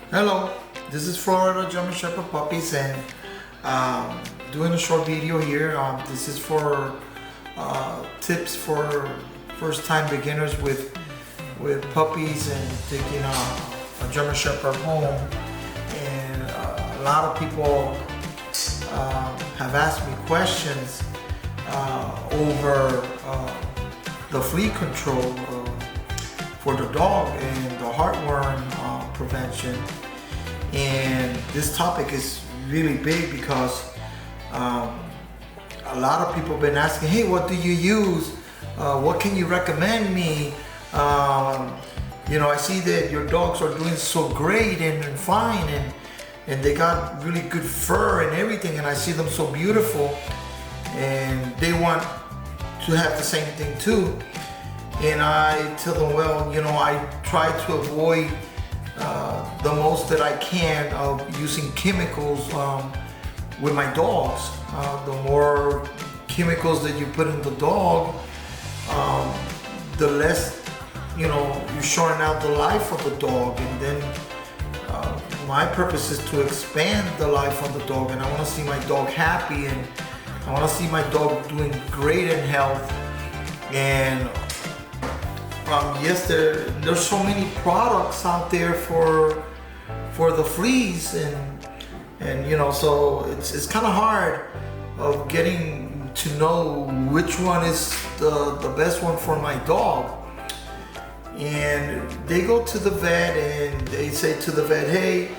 Hello, this is Florida German Shepherd Puppies, and doing a short video here. This is for tips for first-time beginners with puppies and taking a German Shepherd home. And a lot of people have asked me questions over the flea control for the dog and the heartworm prevention. And this topic is really big because a lot of people have been asking, hey, what do you use? What can you recommend me? I see that your dogs are doing so great and fine, and they got really good fur and everything, and I see them so beautiful, and they want to have the same thing too. And I tell them, well, I try to avoid the most that I can of using chemicals with my dogs. The more chemicals that you put in the dog, the less you shorten out the life of the dog. And then my purpose is to expand the life of the dog, and I want to see my dog happy, and I want to see my dog doing great in health. And yes, there's so many products out there for the fleas, and so it's kind of hard of getting to know which one is the best one for my dog. And they go to the vet and they say to the vet, hey,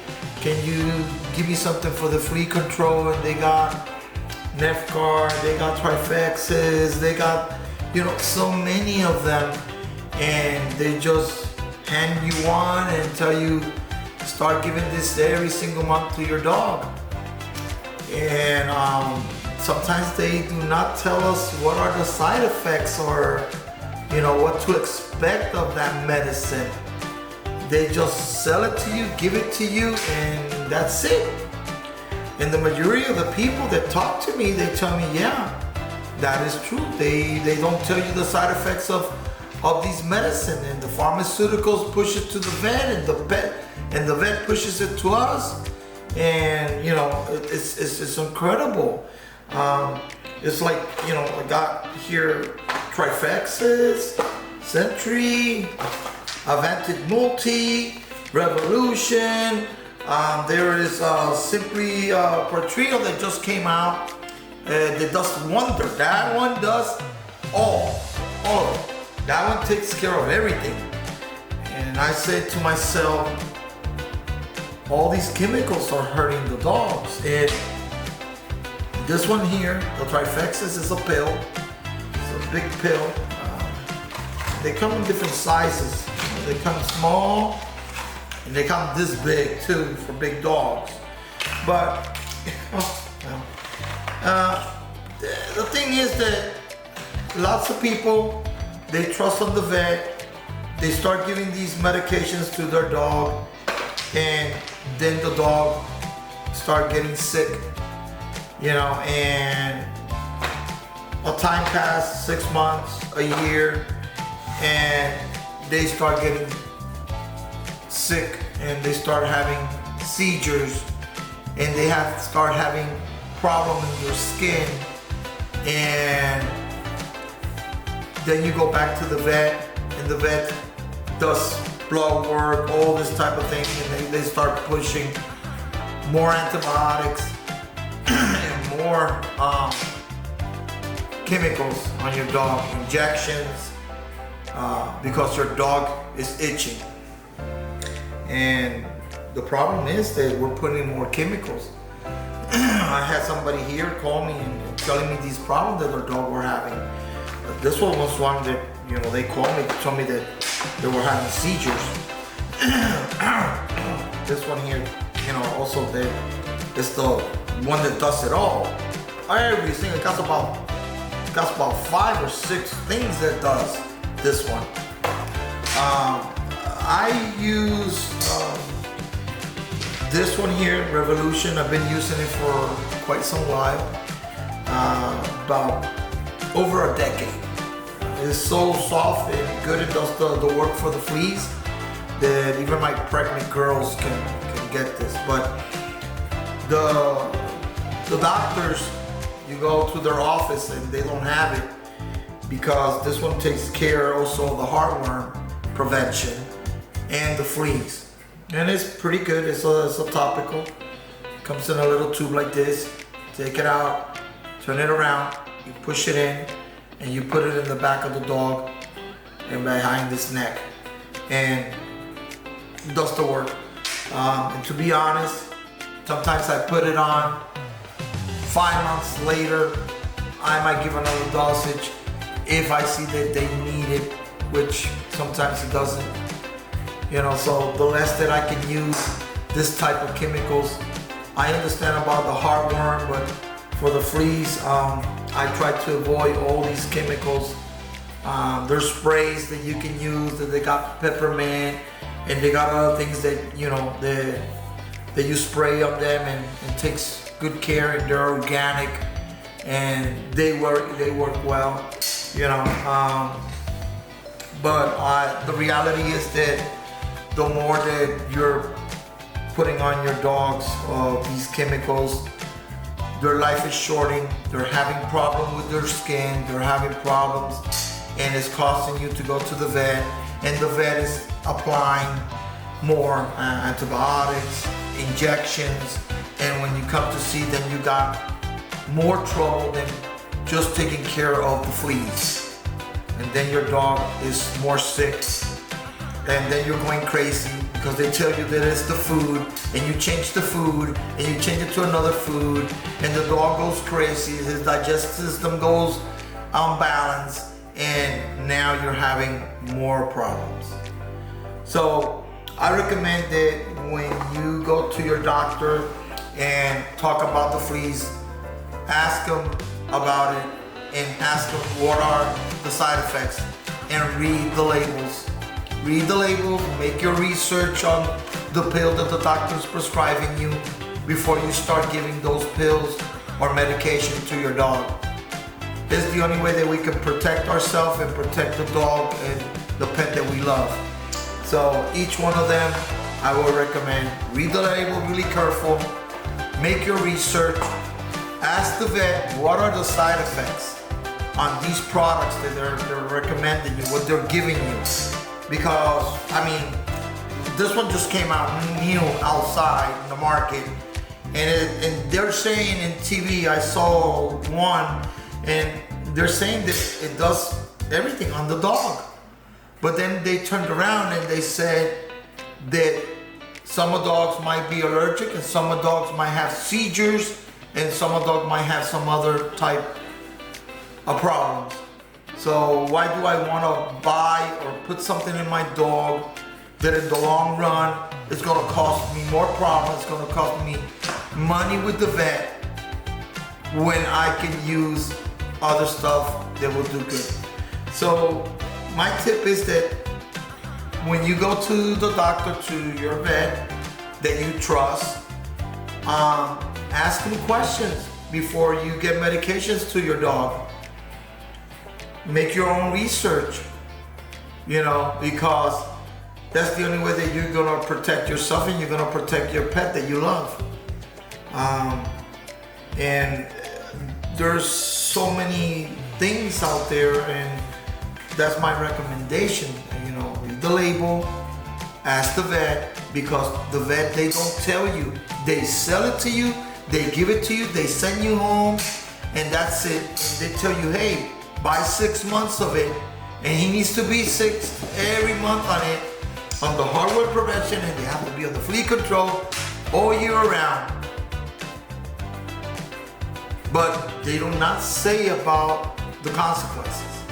can you give me something for the flea control? And they got Nefgar, they got Trifexis, they got so many of them. And they just hand you one and tell you, start giving this every single month to your dog. And sometimes they do not tell us what are the side effects or what to expect of that medicine. They just sell it to you, give it to you, and that's it. And the majority of the people that talk to me, they tell me, yeah, that is true. They don't tell you the side effects of these medicine, and the pharmaceuticals push it to the vet, and the vet pushes it to us, and it's incredible. It's like I got here Trifexis, Sentry, Avantic Multi, Revolution. There is Simply Portrito that just came out. That does wonder. That one does all of it. That one takes care of everything. And I said to myself, all these chemicals are hurting the dogs. And this one here, the Trifexis, is a pill. It's a big pill. They come in different sizes. They come small, and they come this big too for big dogs. But the thing is that lots of people, they trust on the vet, they start giving these medications to their dog, and then the dog start getting sick, and a time passed, 6 months, a year, and they start getting sick, and they start having seizures, and they start having problem in their skin, and then you go back to the vet, and the vet does blood work, all this type of thing, and they start pushing more antibiotics and more chemicals on your dog, injections, because your dog is itching. And the problem is that we're putting more chemicals. I had somebody here call me and telling me these problems that their dog were having. This one was one that, they called me to tell me that they were having seizures. This one here, also it's the one that does it all. Everything, it got about 5 or 6 things that does this one. I use this one here, Revolution. I've been using it for quite some while, about over a decade. It's so soft and good. It does the work for the fleas that even my pregnant girls can get this. But the doctors, you go to their office and they don't have it, because this one takes care also of the heartworm prevention and the fleas. And it's pretty good. It's a topical. Comes in a little tube like this. Take it out, turn it around, you push it in, and you put it in the back of the dog and behind this neck, and it does the work. And to be honest, sometimes I put it on, 5 months later I might give another dosage if I see that they need it, which sometimes it doesn't. You know, so the less that I can use this type of chemicals. I understand about the heartworm, but for the fleas, I try to avoid all these chemicals. There's sprays that you can use, that they got peppermint, and they got other things that, you know, that you spray on them, and it takes good care, and they're organic, and they work well, you know. But the reality is that the more that you're putting on your dogs these chemicals, their life is shorting, they're having problems with their skin, they're having problems, and it's costing you to go to the vet, and the vet is applying more antibiotics, injections, and when you come to see them, you got more trouble than just taking care of the fleas. And then your dog is more sick, and then you're going crazy because they tell you that it's the food, and you change the food, and you change it to another food, and the dog goes crazy, his digestive system goes unbalanced, and now you're having more problems. So I recommend that when you go to your doctor and talk about the fleas, ask them about it, and ask them what are the side effects, and read the labels. Read the labels, make your research on the pill that the doctor is prescribing you before you start giving those pills or medication to your dog. This is the only way that we can protect ourselves and protect the dog and the pet that we love. So each one of them, I will recommend, read the label really careful, make your research, ask the vet what are the side effects on these products that they're recommending you, what they're giving you. Because, I mean, this one just came out new outside in the market, and they're saying in TV, I saw one, and they're saying that it does everything on the dog. But then they turned around and they said that some of dogs might be allergic, and some of dogs might have seizures, and some of dogs might have some other type of problems. So why do I want to buy or put something in my dog that in the long run is going to cost me more problems, it's going to cost me money with the vet, when I can use other stuff that will do good? So my tip is that when you go to the doctor, to your vet that you trust, ask them questions before you get medications to your dog. Make your own research, you know, because that's the only way that you're gonna protect yourself, and you're gonna protect your pet that you love. And there's so many things out there, and that's my recommendation. You know, read the label, ask the vet, because the vet, they don't tell you. They sell it to you, they give it to you, they send you home, and that's it. They tell you, hey, buy 6 months of it, and he needs to be 6 every month on it, on the heartworm prevention, and they have to be on the flea control all year round. But they do not say about the consequences.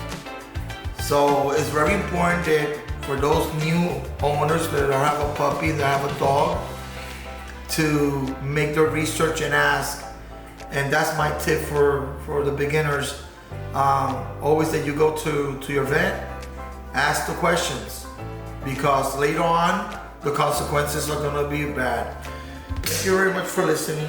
So it's very important that for those new owners that have a puppy, that have a dog, to make their research and ask. And that's my tip for the beginners. Always that you go to your vet, ask the questions, because later on the consequences are going to be bad. Thank you very much for listening.